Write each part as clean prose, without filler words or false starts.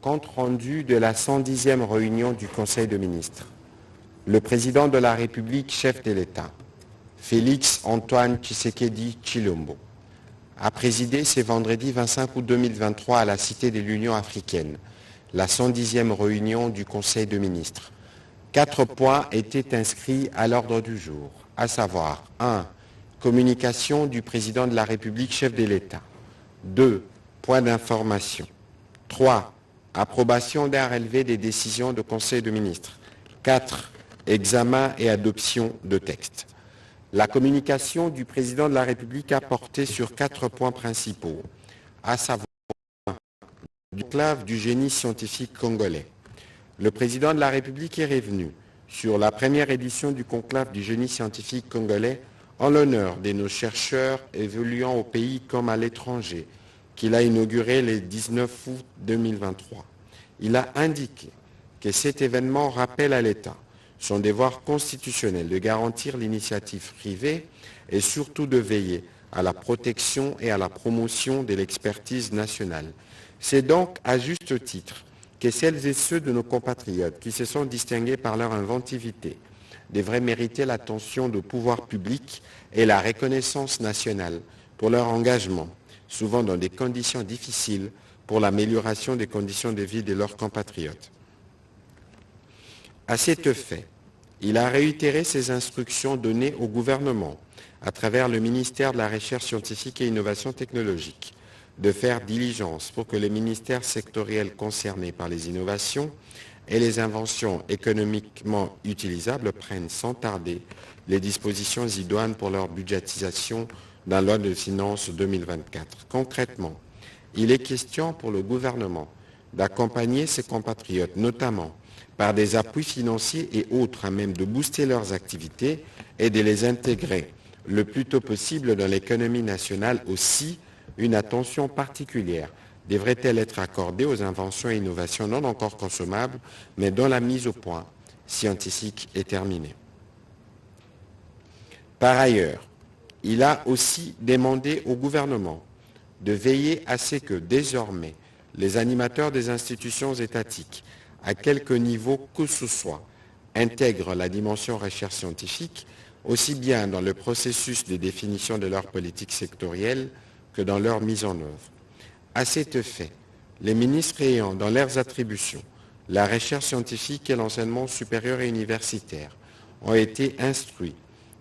Compte rendu de la 110e réunion du Conseil de ministres. Le président de la République, chef de l'État, Félix Antoine Tshisekedi Tshilombo, a présidé ce vendredi 25 août 2023 à la Cité de l'Union africaine, la 110e réunion du Conseil de ministres. 4 points étaient inscrits à l'ordre du jour, à savoir 1. Communication du président de la République, chef de l'État. 2. Point d'information. 3. Approbation d'un relevé des décisions du Conseil de ministres. 4. Examen et adoption de textes. La communication du président de la République a porté sur 4 points principaux, à savoir du conclave du génie scientifique congolais. Le président de la République est revenu sur la première édition du conclave du génie scientifique congolais en l'honneur de nos chercheurs évoluant au pays comme à l'étranger, qu'il a inauguré le 19 août 2023. Il a indiqué que cet événement rappelle à l'État son devoir constitutionnel de garantir l'initiative privée et surtout de veiller à la protection et à la promotion de l'expertise nationale. C'est donc à juste titre que celles et ceux de nos compatriotes qui se sont distingués par leur inventivité devraient mériter l'attention du pouvoir public et la reconnaissance nationale pour leur engagement, souvent dans des conditions difficiles, pour l'amélioration des conditions de vie de leurs compatriotes. À cet effet, il a réitéré ses instructions données au gouvernement à travers le ministère de la Recherche scientifique et Innovation technologique de faire diligence pour que les ministères sectoriels concernés par les innovations et les inventions économiquement utilisables prennent sans tarder les dispositions idoines pour leur budgétisation dans la loi de finances 2024. Concrètement, il est question pour le gouvernement d'accompagner ses compatriotes, notamment par des appuis financiers et autres à même de booster leurs activités et de les intégrer le plus tôt possible dans l'économie nationale. Aussi, une attention particulière devrait-elle être accordée aux inventions et innovations non encore consommables, mais dont la mise au point scientifique est terminée. Par ailleurs, il a aussi demandé au gouvernement de veiller à ce que désormais les animateurs des institutions étatiques, à quelque niveau que ce soit, intègrent la dimension recherche scientifique, aussi bien dans le processus de définition de leur politique sectorielle que dans leur mise en œuvre. À cet effet, les ministres ayant dans leurs attributions la recherche scientifique et l'enseignement supérieur et universitaire ont été instruits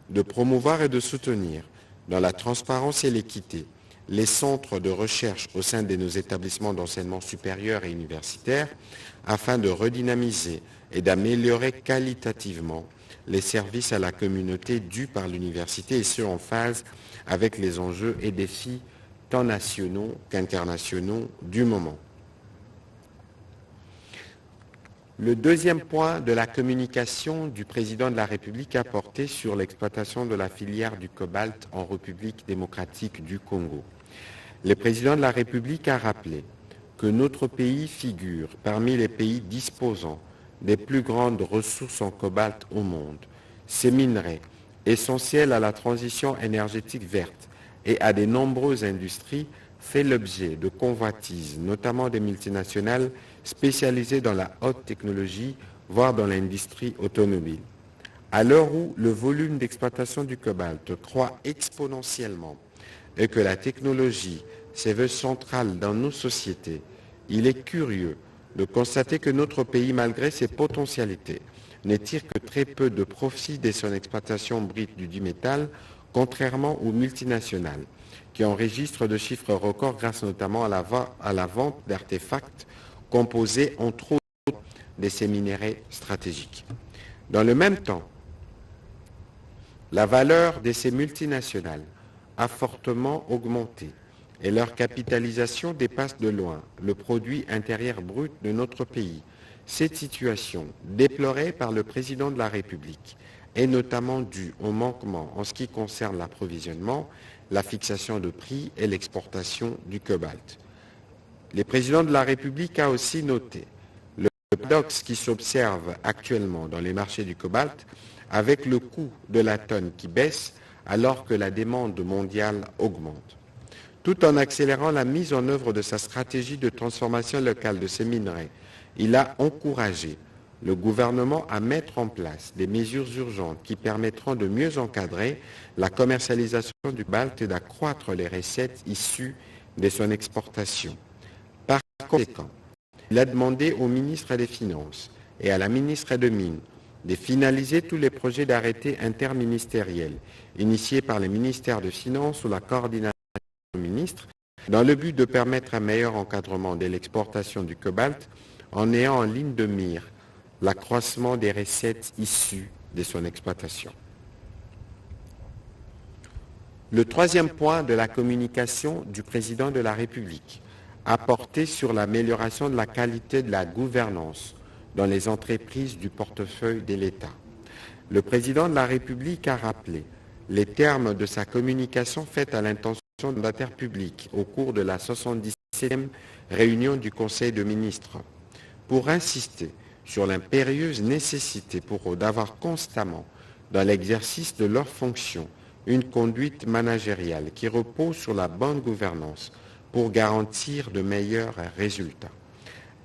de promouvoir et de soutenir, dans la transparence et l'équité, les centres de recherche au sein de nos établissements d'enseignement supérieur et universitaire afin de redynamiser et d'améliorer qualitativement les services à la communauté dus par l'université et ce en phase avec les enjeux et défis tant nationaux qu'internationaux du moment. Le deuxième point de la communication du président de la République a porté sur l'exploitation de la filière du cobalt en République démocratique du Congo. Le président de la République a rappelé que notre pays figure parmi les pays disposant des plus grandes ressources en cobalt au monde. Ces minerais, essentiels à la transition énergétique verte et à de nombreuses industries, fait l'objet de convoitises, notamment des multinationales spécialisées dans la haute technologie, voire dans l'industrie automobile. À l'heure où le volume d'exploitation du cobalt croît exponentiellement et que la technologie se veut centrale dans nos sociétés, il est curieux de constater que notre pays, malgré ses potentialités, ne tire que très peu de profit de son exploitation brute du métal, contrairement aux multinationales, qui enregistrent de chiffres records grâce notamment à la vente d'artefacts composés entre autres de ces minéraux stratégiques. Dans le même temps, la valeur de ces multinationales a fortement augmenté et leur capitalisation dépasse de loin le produit intérieur brut de notre pays. Cette situation, déplorée par le président de la République, est notamment due au manquement en ce qui concerne l'approvisionnement, la fixation de prix et l'exportation du cobalt. Le président de la République a aussi noté le paradoxe qui s'observe actuellement dans les marchés du cobalt avec le coût de la tonne qui baisse alors que la demande mondiale augmente. Tout en accélérant la mise en œuvre de sa stratégie de transformation locale de ces minerais, il a encouragé le gouvernement à mettre en place des mesures urgentes qui permettront de mieux encadrer la commercialisation du cobalt et d'accroître les recettes issues de son exportation. Par conséquent, il a demandé au ministre des Finances et à la ministre des Mines de finaliser tous les projets d'arrêtés interministériels initiés par les ministères des Finances sous la coordination du ministre dans le but de permettre un meilleur encadrement de l'exportation du cobalt en ayant en ligne de mire l'accroissement des recettes issues de son exploitation. Le troisième point de la communication du président de la République a porté sur l'amélioration de la qualité de la gouvernance dans les entreprises du portefeuille de l'État. Le président de la République a rappelé les termes de sa communication faite à l'intention du mandataire public au cours de la 77e réunion du Conseil des ministres pour insister sur l'impérieuse nécessité pour eux d'avoir constamment, dans l'exercice de leurs fonctions, une conduite managériale qui repose sur la bonne gouvernance pour garantir de meilleurs résultats.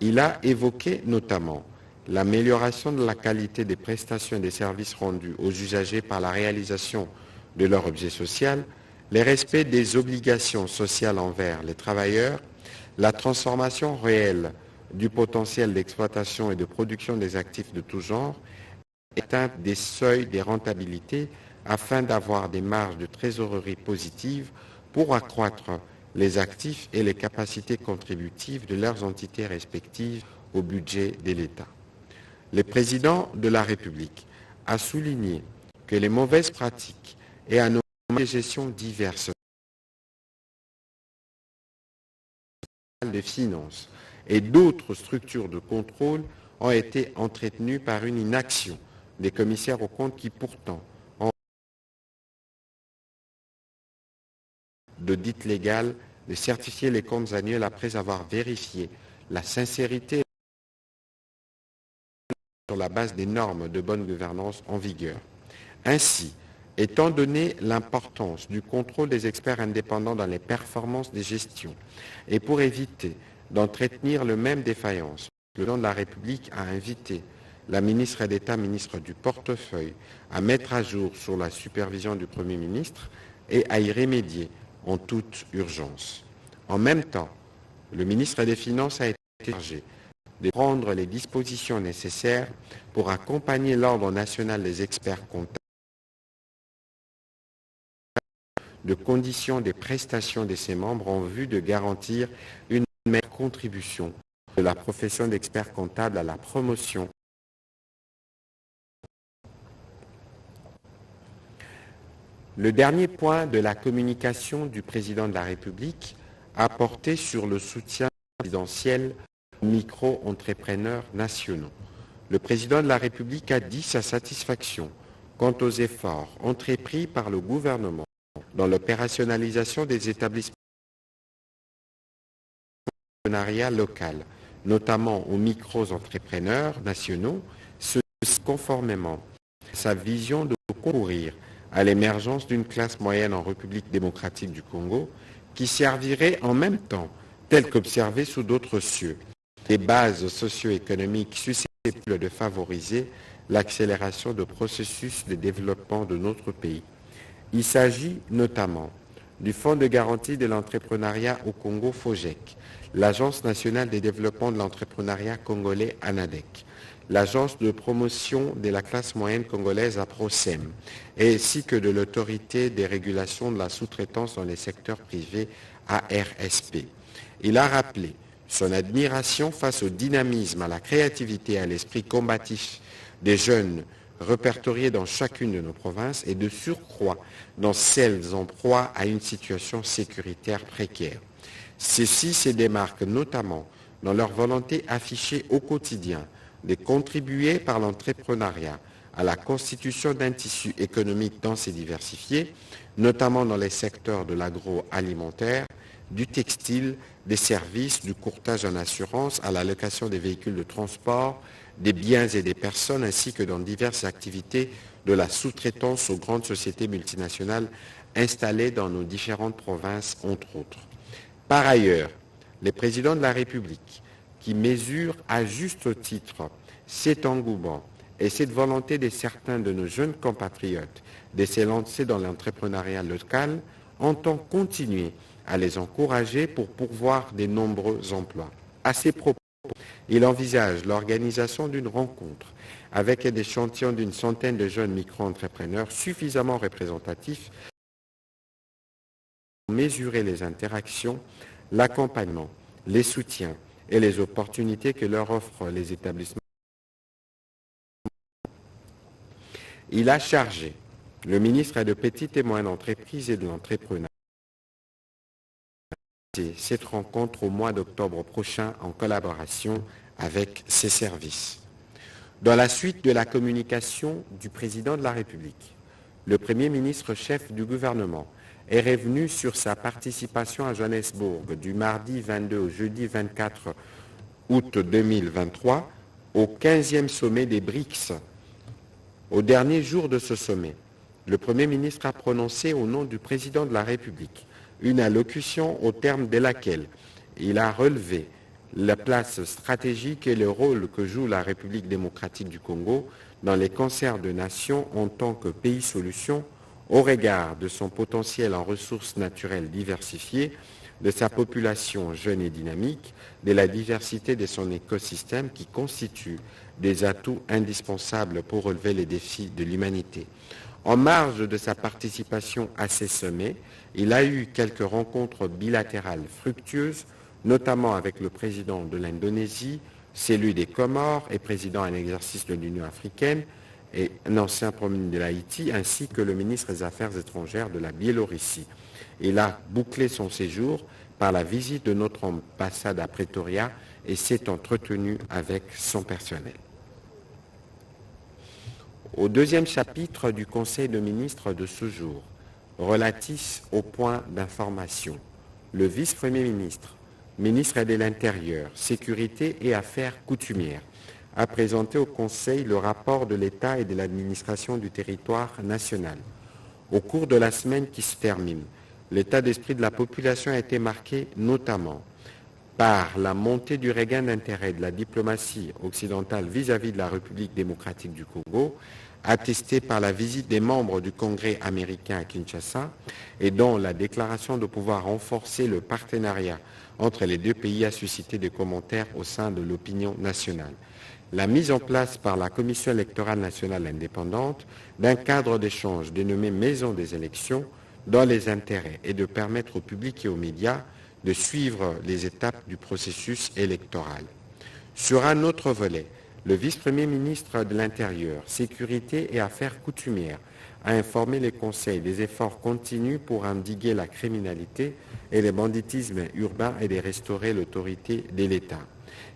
Il a évoqué notamment l'amélioration de la qualité des prestations et des services rendus aux usagers par la réalisation de leur objet social, le respect des obligations sociales envers les travailleurs, la transformation réelle du potentiel d'exploitation et de production des actifs de tout genre, atteinte des seuils de rentabilité afin d'avoir des marges de trésorerie positives pour accroître les actifs et les capacités contributives de leurs entités respectives au budget de l'État. Le président de la République a souligné que les mauvaises pratiques et anomalies de gestion diverses des finances et d'autres structures de contrôle ont été entretenues par une inaction des commissaires aux comptes qui pourtant ont d'audit légal de certifier les comptes annuels après avoir vérifié la sincérité sur la base des normes de bonne gouvernance en vigueur. Ainsi, étant donné l'importance du contrôle des experts indépendants dans les performances des gestions et pour éviter d'entretenir le même défaillance, le président de la République a invité la ministre d'État, ministre du portefeuille, à mettre à jour sur la supervision du Premier ministre et à y remédier en toute urgence. En même temps, le ministre des Finances a été chargé de prendre les dispositions nécessaires pour accompagner l'Ordre national des experts comptables de conditions des prestations de ses membres en vue de garantir une meilleure contribution de la profession d'expert comptable à la promotion. Le dernier point de la communication du président de la République a porté sur le soutien présidentiel aux micro-entrepreneurs nationaux. Le président de la République a dit sa satisfaction quant aux efforts entrepris par le gouvernement dans l'opérationnalisation des établissements de partenariat local, notamment aux micro-entrepreneurs nationaux, ceci conformément à sa vision de concourir à l'émergence d'une classe moyenne en République démocratique du Congo qui servirait en même temps, tel qu'observé sous d'autres cieux, des bases socio-économiques susceptibles de favoriser l'accélération de processus de développement de notre pays. Il s'agit notamment du Fonds de garantie de l'entrepreneuriat au Congo FOGEC, l'Agence nationale de développement de l'entrepreneuriat congolais ANADEC, l'Agence de promotion de la classe moyenne congolaise APROSEM, ainsi que de l'Autorité des régulations de la sous-traitance dans les secteurs privés ARSP. Il a rappelé son admiration face au dynamisme, à la créativité et à l'esprit combatif des jeunes répertoriés dans chacune de nos provinces et de surcroît dans celles en proie à une situation sécuritaire précaire. Ceux-ci se démarquent notamment dans leur volonté affichée au quotidien de contribuer par l'entrepreneuriat à la constitution d'un tissu économique dense et diversifié, notamment dans les secteurs de l'agroalimentaire, du textile, des services, du courtage en assurance, à la location des véhicules de transport, des biens et des personnes, ainsi que dans diverses activités de la sous-traitance aux grandes sociétés multinationales installées dans nos différentes provinces, entre autres. Par ailleurs, les présidents de la République, qui mesurent à juste titre cet engouement et cette volonté de certains de nos jeunes compatriotes de se lancer dans l'entrepreneuriat local, entendent continuer à les encourager pour pourvoir de nombreux emplois. À ces propos, il envisage l'organisation d'une rencontre avec des échantillons d'une centaine de jeunes micro-entrepreneurs suffisamment représentatifs pour mesurer les interactions, l'accompagnement, les soutiens et les opportunités que leur offrent les établissements. Il a chargé le ministre de Petites et Moyennes Entreprises et de l'Entrepreneuriat cette rencontre au mois d'octobre prochain en collaboration avec ses services. Dans la suite de la communication du président de la République, le Premier ministre chef du gouvernement est revenu sur sa participation à Johannesburg du mardi 22 au jeudi 24 août 2023 au 15e sommet des BRICS. Au dernier jour de ce sommet, le Premier ministre a prononcé au nom du président de la République une allocution au terme de laquelle il a relevé la place stratégique et le rôle que joue la République démocratique du Congo dans les concerts de nations en tant que pays solution au regard de son potentiel en ressources naturelles diversifiées, de sa population jeune et dynamique, de la diversité de son écosystème qui constituent des atouts indispensables pour relever les défis de l'humanité. En marge de sa participation à ces sommets, il a eu quelques rencontres bilatérales fructueuses, notamment avec le président de l'Indonésie, celui des Comores et président en exercice de l'Union africaine, et un ancien Premier ministre de l'Haïti, ainsi que le ministre des Affaires étrangères de la Biélorussie. Il a bouclé son séjour par la visite de notre ambassade à Pretoria et s'est entretenu avec son personnel. Au deuxième chapitre du Conseil de ministres de ce jour, relatif au point d'information, le vice-premier ministre, ministre de l'Intérieur, Sécurité et Affaires coutumières, a présenté au Conseil le rapport de l'État et de l'administration du territoire national. Au cours de la semaine qui se termine, l'état d'esprit de la population a été marqué notamment par la montée du regain d'intérêt de la diplomatie occidentale vis-à-vis de la République démocratique du Congo, attestée par la visite des membres du Congrès américain à Kinshasa et dont la déclaration de pouvoir renforcer le partenariat entre les deux pays a suscité des commentaires au sein de l'opinion nationale. La mise en place par la Commission électorale nationale indépendante d'un cadre d'échange dénommé Maison des élections dans les intérêts et de permettre au public et aux médias de suivre les étapes du processus électoral. Sur un autre volet, le vice-premier ministre de l'Intérieur, Sécurité et Affaires coutumières a informé les conseils des efforts continus pour endiguer la criminalité et le banditisme urbain et de restaurer l'autorité de l'État.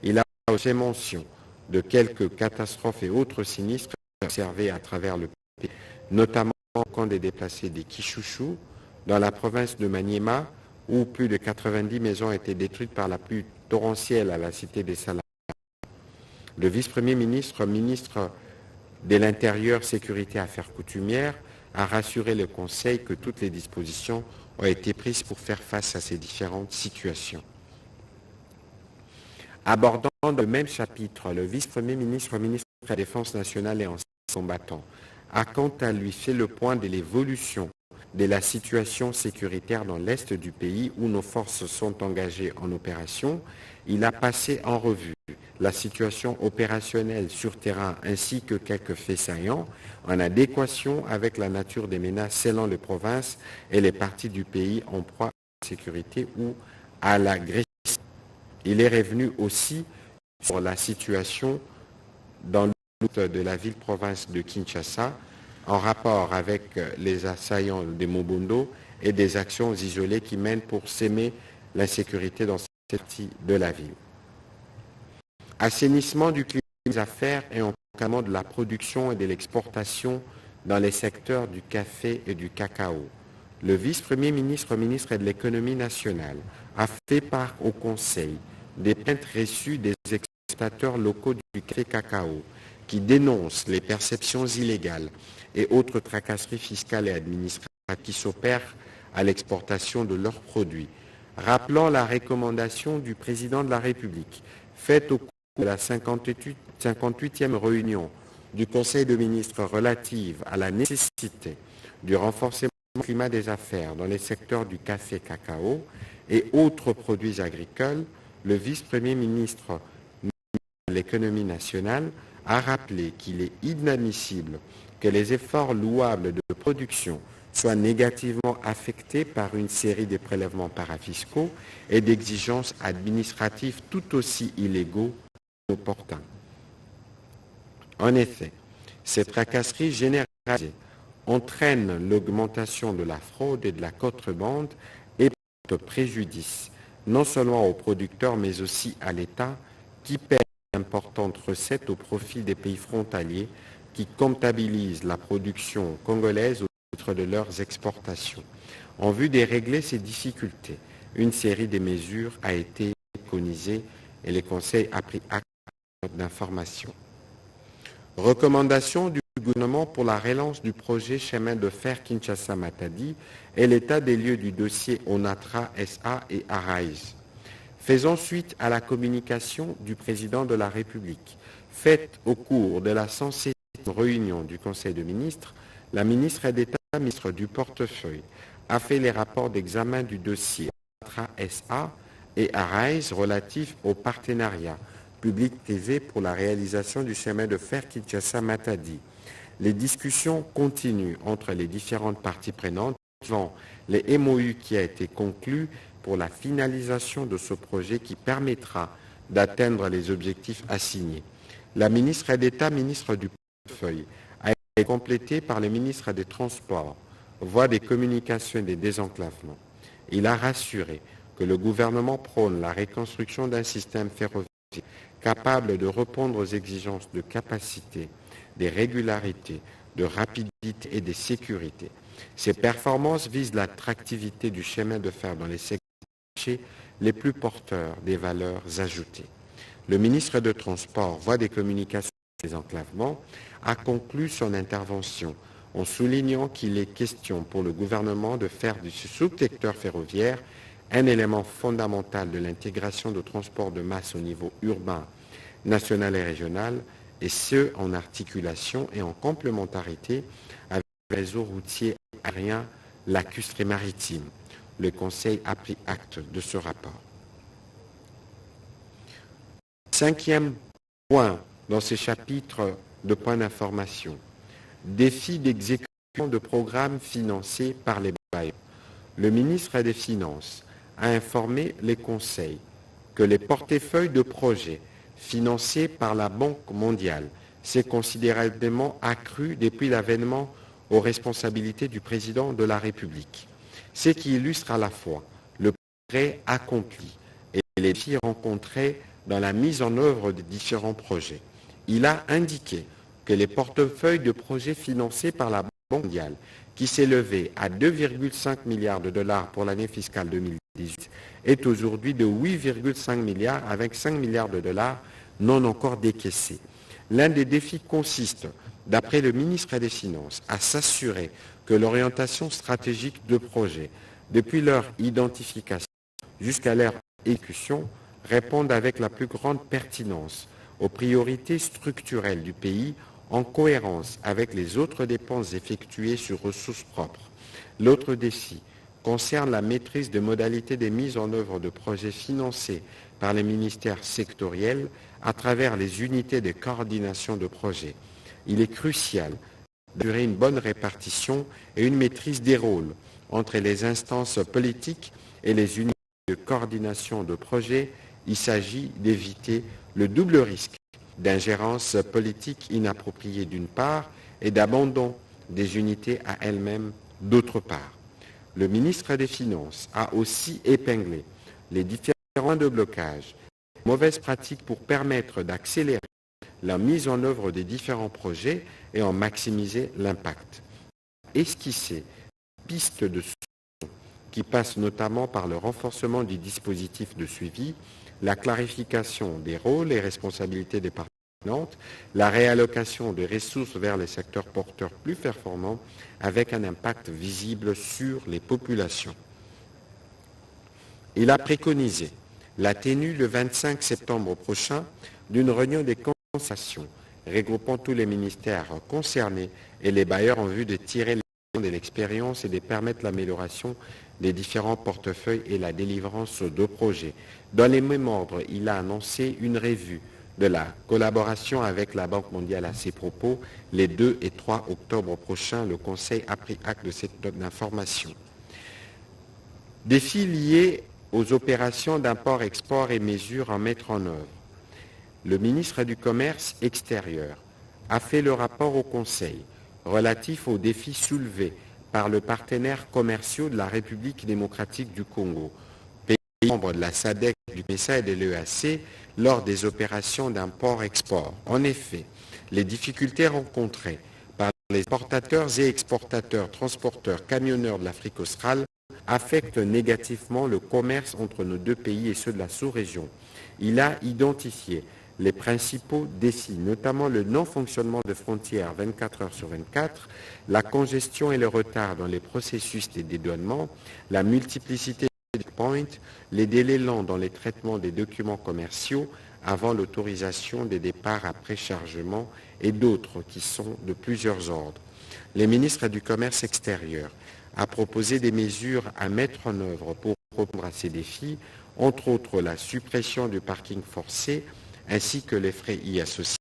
Il a fait mention de quelques catastrophes et autres sinistres observés à travers le pays, notamment au camp des déplacés des Kichouchou, dans la province de Maniema, où plus de 90 maisons ont été détruites par la pluie torrentielle à la cité des Salades. Le vice-premier ministre, ministre de l'Intérieur, Sécurité et Affaires coutumières, a rassuré le Conseil que toutes les dispositions ont été prises pour faire face à ces différentes situations. Abordant dans le même chapitre, le vice-premier ministre, ministre de la Défense nationale et ancien combattant, a quant à lui fait le point de l'évolution de la situation sécuritaire dans l'est du pays où nos forces sont engagées en opération. Il a passé en revue la situation opérationnelle sur terrain ainsi que quelques faits saillants en adéquation avec la nature des menaces selon les provinces et les parties du pays en proie à la sécurité ou à l'agression. Il est revenu aussi sur la situation dans le de la ville-province de Kinshasa en rapport avec les assaillants des Mobondo et des actions isolées qui mènent pour s'aimer l'insécurité dans cette partie de la ville. Assainissement du climat des affaires et encadrement de la production et de l'exportation dans les secteurs du café et du cacao. Le vice-premier ministre, ministre de l'économie nationale, a fait part au Conseil des plaintes reçues des exportateurs locaux du café cacao qui dénoncent les perceptions illégales et autres tracasseries fiscales et administratives qui s'opèrent à l'exportation de leurs produits. rappelant la recommandation du président de la République faite au cours de la 58e réunion du Conseil de ministres relative à la nécessité du renforcement du climat des affaires dans les secteurs du café-cacao et autres produits agricoles, le vice-premier ministre de l'économie nationale a rappelé qu'il est inadmissible que les efforts louables de production soient négativement affectés par une série de prélèvements parafiscaux et d'exigences administratives tout aussi illégaux qu'opportuns. En effet, ces tracasseries généralisées entraînent l'augmentation de la fraude et de la contrebande et portent préjudice non seulement aux producteurs mais aussi à l'État qui perd d'importantes recettes au profit des pays frontaliers qui comptabilisent la production congolaise au titre de leurs exportations. En vue de régler ces difficultés, une série de mesures a été préconisée et le Conseil a pris acte d'information. Recommandation du gouvernement pour la relance du projet chemin de fer Kinshasa-Matadi et l'état des lieux du dossier Onatra SA et Arise. Faisant suite à la communication du président de la République, faite au cours de la 107e réunion du Conseil de ministres, la ministre d'État, ministre du portefeuille, a fait les rapports d'examen du dossier Onatra SA et Arise relatifs au partenariat public-privé pour la réalisation du chemin de fer Kinshasa-Matadi. Les discussions continuent entre les différentes parties prenantes suivant les MOU qui a été conclu pour la finalisation de ce projet qui permettra d'atteindre les objectifs assignés. La ministre d'État, ministre du portefeuille, a été complétée par le ministre des Transports, voie des communications et des désenclavements. Il a rassuré que le gouvernement prône la reconstruction d'un système ferroviaire capable de répondre aux exigences de capacité, de régularité, de rapidité et de sécurité. Ces performances visent l'attractivité du chemin de fer dans les secteurs les plus porteurs des valeurs ajoutées. Le ministre des Transports, voie des communications et des enclavements, a conclu son intervention en soulignant qu'il est question pour le gouvernement de faire du sous-secteur ferroviaire un élément fondamental de l'intégration de transport de masse au niveau urbain, national et régional, et ce, en articulation et en complémentarité avec le réseau routier aérien lacustre et maritime. Le Conseil a pris acte de ce rapport. 5e point dans ce chapitre de points d'information. Défi d'exécution de programmes financés par les bailleurs. Le ministre des Finances a informé les conseils que les portefeuilles de projets financés par la Banque mondiale s'est considérablement accru depuis l'avènement aux responsabilités du président de la République, ce qui illustre à la fois le progrès accompli et les défis rencontrés dans la mise en œuvre des différents projets. Il a indiqué que les portefeuilles de projets financés par la Banque mondiale, qui s'élevait à 2,5 milliards de dollars pour l'année fiscale 2018, est aujourd'hui de 8,5 milliards avec 5 milliards de dollars non encore décaissés. L'un des défis consiste, d'après le ministre des Finances, à s'assurer que l'orientation stratégique de projets, depuis leur identification jusqu'à leur exécution, répondent avec la plus grande pertinence aux priorités structurelles du pays en cohérence avec les autres dépenses effectuées sur ressources propres. L'autre défi concerne la maîtrise des modalités de mise en œuvre de projets financés par les ministères sectoriels à travers les unités de coordination de projets. Il est crucial d'assurer une bonne répartition et une maîtrise des rôles entre les instances politiques et les unités de coordination de projets. Il s'agit d'éviter le double risque d'ingérence politique inappropriée d'une part et d'abandon des unités à elles-mêmes d'autre part. Le ministre des Finances a aussi épinglé les différents points de blocage, les mauvaises pratiques pour permettre d'accélérer la mise en œuvre des différents projets et en maximiser l'impact. Esquisser pistes de solutions qui passent notamment par le renforcement du dispositif de suivi, la clarification des rôles et responsabilités des parties prenantes, la réallocation des ressources vers les secteurs porteurs plus performants avec un impact visible sur les populations. Il a préconisé la tenue le 25 septembre prochain d'une réunion des concertations regroupant tous les ministères concernés et les bailleurs en vue de tirer les leçons de l'expérience et de permettre l'amélioration des différents portefeuilles et la délivrance de projets. Dans les mêmes ordres, il a annoncé une revue de la collaboration avec la Banque mondiale à ces propos. Les 2 et 3 octobre prochains, le Conseil a pris acte de cette note d'information. Défis liés aux opérations d'import-export et mesures à mettre en œuvre. Le ministre du Commerce extérieur a fait le rapport au Conseil relatif aux défis soulevés par le partenaire commercial de la République démocratique du Congo, pays membre de la SADC, du MESA et de l'EAC, lors des opérations d'import-export. En effet, les difficultés rencontrées par les importateurs et exportateurs, transporteurs, camionneurs de l'Afrique australe affectent négativement le commerce entre nos deux pays et ceux de la sous-région. Il a identifié les principaux défis, notamment le non-fonctionnement de frontières 24 heures sur 24, la congestion et le retard dans les processus de dédouanement, la multiplicité des points, les délais lents dans les traitements des documents commerciaux avant l'autorisation des départs à préchargement et d'autres qui sont de plusieurs ordres. Le ministre du Commerce extérieur a proposé des mesures à mettre en œuvre pour répondre à ces défis, entre autres la suppression du parking forcé, ainsi que les frais y associés,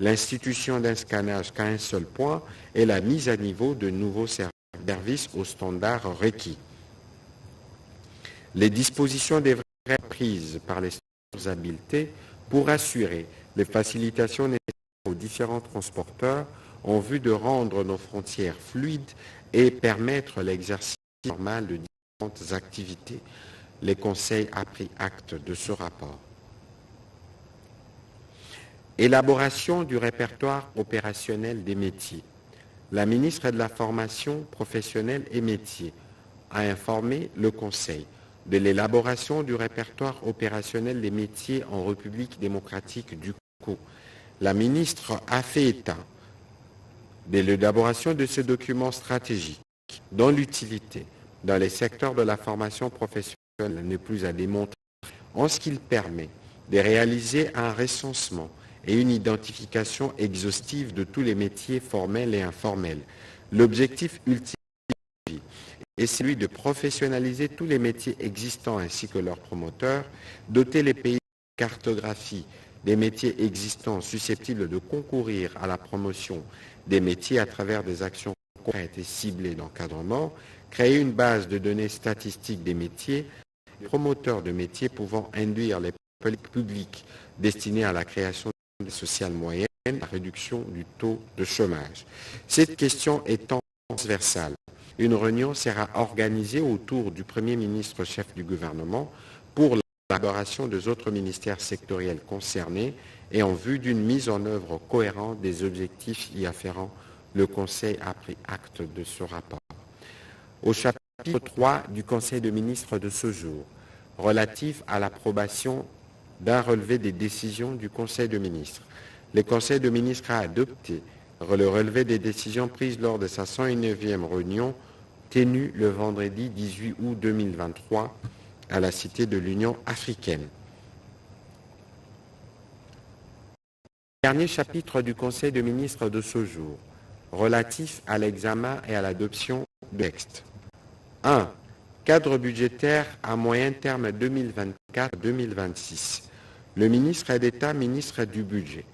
l'institution d'un scannage qu'à un seul point et la mise à niveau de nouveaux services aux standards requis. Les dispositions devraient être prises par les structures habilitées pour assurer les facilitations nécessaires aux différents transporteurs en vue de rendre nos frontières fluides et permettre l'exercice normal de différentes activités. Le Conseil a pris acte de ce rapport. Élaboration du répertoire opérationnel des métiers. La ministre de la Formation professionnelle et métiers a informé le Conseil de l'élaboration du répertoire opérationnel des métiers en République démocratique du Congo. La ministre a fait état de l'élaboration de ce document stratégique dont l'utilité dans les secteurs de la formation professionnelle n'est plus à démontrer en ce qu'il permet de réaliser un recensement et une identification exhaustive de tous les métiers formels et informels. L'objectif ultime est celui de professionnaliser tous les métiers existants ainsi que leurs promoteurs, doter les pays de cartographie des métiers existants susceptibles de concourir à la promotion des métiers à travers des actions concrètes et ciblées d'encadrement, créer une base de données statistiques des métiers, des promoteurs de métiers pouvant induire les politiques publiques destinées à la création sociale moyenne, la réduction du taux de chômage. Cette question étant transversale, une réunion sera organisée autour du Premier ministre chef du gouvernement pour l'élaboration des autres ministères sectoriels concernés et en vue d'une mise en œuvre cohérente des objectifs y afférents. Le Conseil a pris acte de ce rapport. Au chapitre 3 du Conseil des ministres de ce jour, relatif à l'approbation d'un relevé des décisions du Conseil des ministres. Le Conseil des ministres a adopté le relevé des décisions prises lors de sa 109e réunion tenue le vendredi 18 août 2023 à la Cité de l'Union africaine. Dernier chapitre du Conseil des ministres de ce jour, relatif à l'examen et à l'adoption de textes. 1. Cadre budgétaire à moyen terme 2024-2026. Le ministre d'État, ministre du Budget,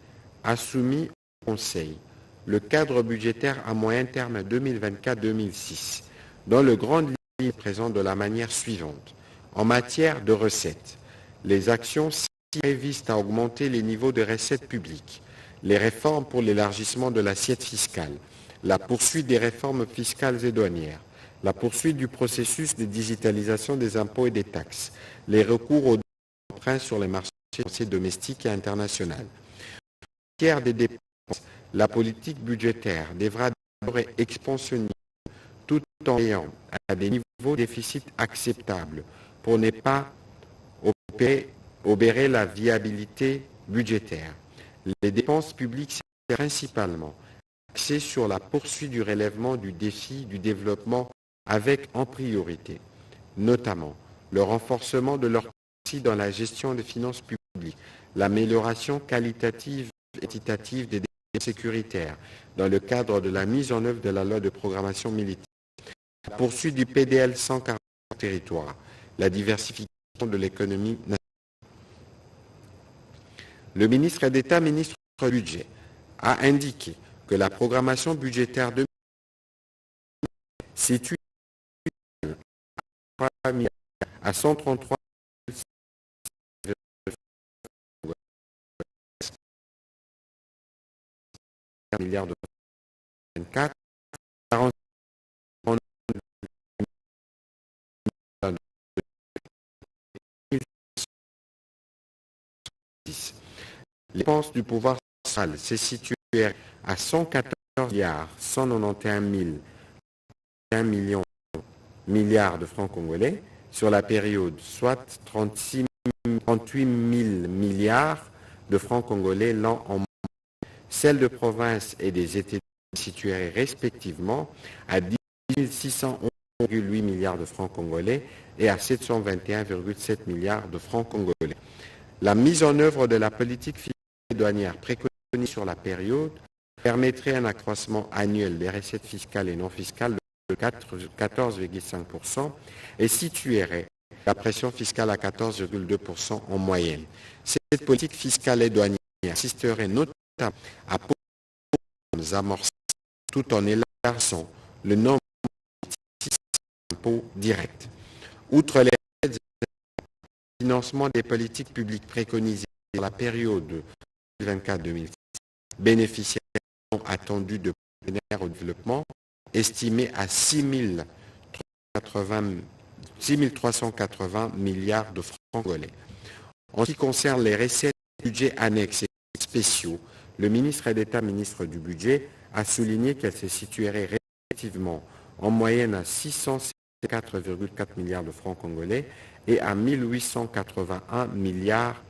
a soumis au Conseil le cadre budgétaire à moyen terme 2024-2026, dont le grand ligne présente de la manière suivante. En matière de recettes, les actions visent à augmenter les niveaux de recettes publiques, les réformes pour l'élargissement de l'assiette fiscale, la poursuite des réformes fiscales et douanières, la poursuite du processus de digitalisation des impôts et des taxes, les recours aux emprunts sur les marchés financiers domestiques et internationaux. En matière des dépenses, la politique budgétaire devra demeurer expansionniste tout en ayant à des niveaux de déficit acceptables pour ne pas obérer la viabilité budgétaire. Les dépenses publiques sont principalement axées sur la poursuite du relèvement du défi du développement avec en priorité, notamment le renforcement de leur capacité dans la gestion des finances publiques, l'amélioration qualitative et quantitative des dépenses sécuritaires dans le cadre de la mise en œuvre de la loi de programmation militaire, la poursuite du PDL 140 territoires, la diversification de l'économie nationale. Le ministre d'État, ministre du Budget, a indiqué que la programmation budgétaire de situe à 133 milliards de 24, 40 Les dépenses du pouvoir central s'est situé à 114 milliards 191 milliards de francs congolais sur la période, soit 38 000 milliards de francs congolais l'an en moyenne. Celles de province et des États situées respectivement à 10 611,8 milliards de francs congolais et à 721,7 milliards de francs congolais. La mise en œuvre de la politique fiscale et douanière préconisée sur la période permettrait un accroissement annuel des recettes fiscales et non fiscales de 14,5% et situerait la pression fiscale à 14,2% en moyenne. Cette politique fiscale et douanière assisterait notamment à amorcer tout en élargissant le nombre d'impôts directs. Outre les financement des politiques publiques préconisées dans la période 2024-2026, bénéficiaires attendus de partenaires au développement, estimés à 6 380 milliards de francs congolais. En ce qui concerne les recettes du budget annexes et spéciaux, le ministre d'État, ministre du Budget, a souligné qu'elles se situeraient respectivement en moyenne à 604,4 milliards de francs congolais et à 1881 milliards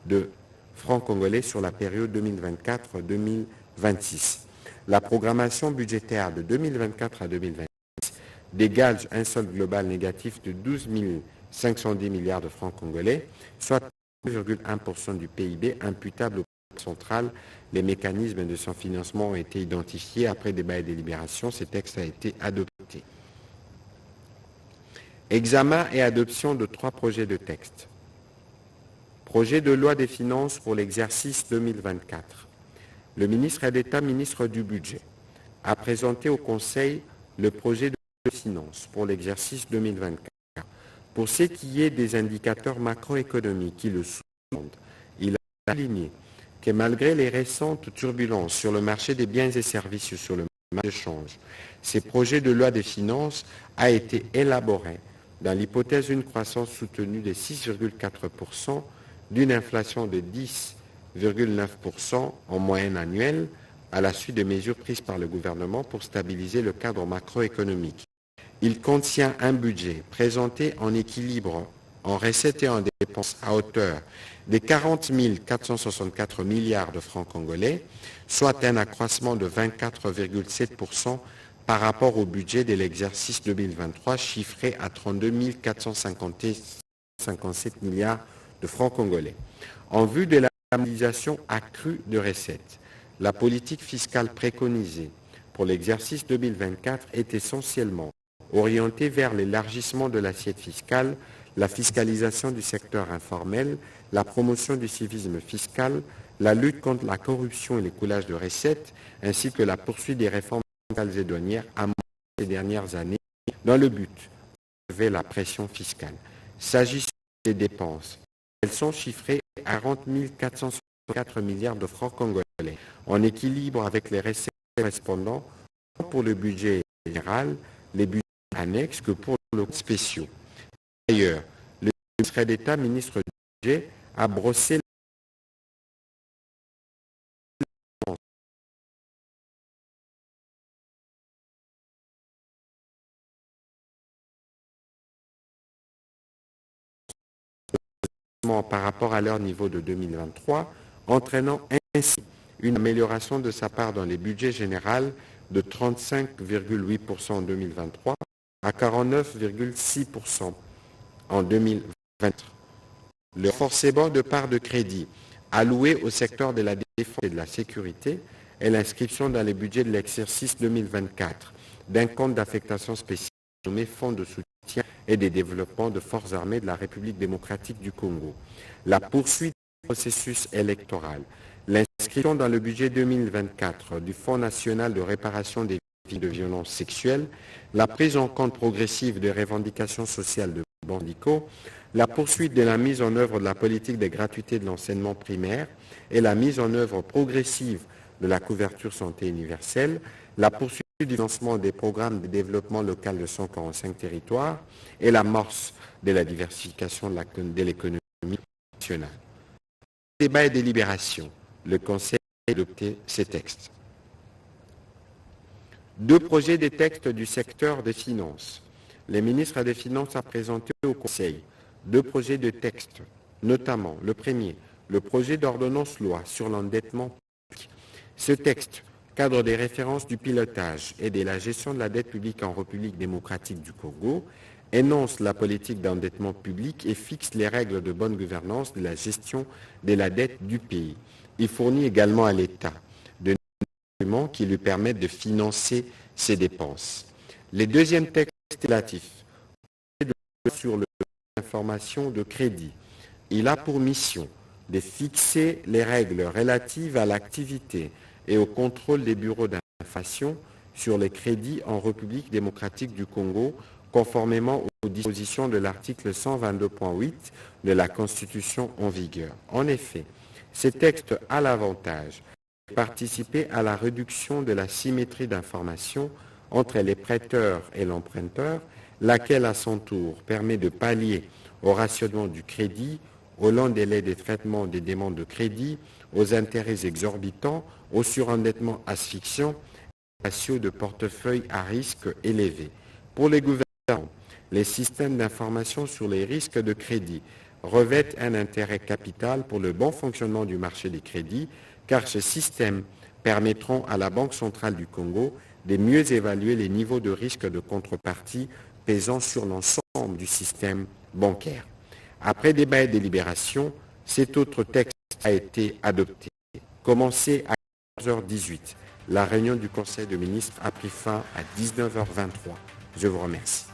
de francs congolais sur la période 2024-2026. La programmation budgétaire de 2024 à 2026 dégage un solde global négatif de 12 510 milliards de francs congolais, soit 2,1% du PIB imputable au Banque central. Les mécanismes de son financement ont été identifiés après débat et délibération. Ce texte a été adopté. Examen et adoption de 3 projets de texte. Projet de loi des finances pour l'exercice 2024. Le ministre d'État, ministre du Budget, a présenté au Conseil le projet de loi des finances pour l'exercice 2024. Pour ce qui est des indicateurs macroéconomiques qui le sous-tendent, il a souligné que malgré les récentes turbulences sur le marché des biens et services sur le marché de change, ce projet de loi des finances a été élaboré dans l'hypothèse d'une croissance soutenue de 6,4%, d'une inflation de 10,9% en moyenne annuelle à la suite de mesures prises par le gouvernement pour stabiliser le cadre macroéconomique. Il contient un budget présenté en équilibre en recettes et en dépenses à hauteur de 40 464 milliards de francs congolais, soit un accroissement de 24,7% par rapport au budget de l'exercice 2023 chiffré à 32 457 milliards de francs congolais. En vue de la stabilisation accrue de recettes, la politique fiscale préconisée pour l'exercice 2024 est essentiellement orientée vers l'élargissement de l'assiette fiscale, la fiscalisation du secteur informel, la promotion du civisme fiscal, la lutte contre la corruption et l'écoulage de recettes, ainsi que la poursuite des réformes fiscales et douanières amorcées ces dernières années dans le but de lever la pression fiscale. S'agissant des dépenses, elles sont chiffrées à 40 464 milliards de francs congolais, en équilibre avec les recettes correspondant tant pour le budget général, les budgets annexes que pour le spéciaux. D'ailleurs, le ministre d'État, ministre du Budget, a brossé par rapport à leur niveau de 2023, entraînant ainsi une amélioration de sa part dans les budgets généraux de 35,8% en 2023 à 49,6% en 2020. Le renforcement de part de crédit alloué au secteur de la défense et de la sécurité et l'inscription dans les budgets de l'exercice 2024 d'un compte d'affectation spéciale nommé Fonds de soutien et de développement de forces armées de la République démocratique du Congo. La poursuite du processus électoral, l'inscription dans le budget 2024 du Fonds national de réparation des victimes de violences sexuelles, la prise en compte progressive des revendications sociales de syndicaux, la poursuite de la mise en œuvre de la politique de gratuité de l'enseignement primaire et la mise en œuvre progressive de la couverture santé universelle, la poursuite du financement des programmes de développement local de 145 territoires et l'amorce de la diversification de l'économie nationale. Débat et délibération. Le Conseil a adopté ces textes. 2 projets de textes du secteur des finances. Les ministres des Finances ont présenté au Conseil 2 projets de texte, notamment le premier, le projet d'ordonnance-loi sur l'endettement public. Ce texte cadre des références du pilotage et de la gestion de la dette publique en République démocratique du Congo, énonce la politique d'endettement public et fixe les règles de bonne gouvernance de la gestion de la dette du pays. Il fournit également à l'État de instruments qui lui permettent de financer ses dépenses. Les deuxièmes textes législatifs sur l'information de crédit. Il a pour mission de fixer les règles relatives à l'activité et au contrôle des bureaux d'information sur les crédits en République démocratique du Congo, conformément aux dispositions de l'article 122.8 de la Constitution en vigueur. En effet, ces textes a l'avantage de participer à la réduction de la symétrie d'information entre les prêteurs et l'emprunteur, laquelle à son tour permet de pallier au rationnement du crédit, au long délai de traitement des demandes de crédit, aux intérêts exorbitants, au surendettement asphyxiant, aux ratios de portefeuille à risque élevé. Pour les gouvernements, les systèmes d'information sur les risques de crédit revêtent un intérêt capital pour le bon fonctionnement du marché des crédits, car ces systèmes permettront à la Banque centrale du Congo de mieux évaluer les niveaux de risque de contrepartie pesant sur l'ensemble du système bancaire. Après débat et délibération, cet autre texte a été adopté. Commencé à 14h18, la réunion du Conseil de ministres a pris fin à 19h23. Je vous remercie.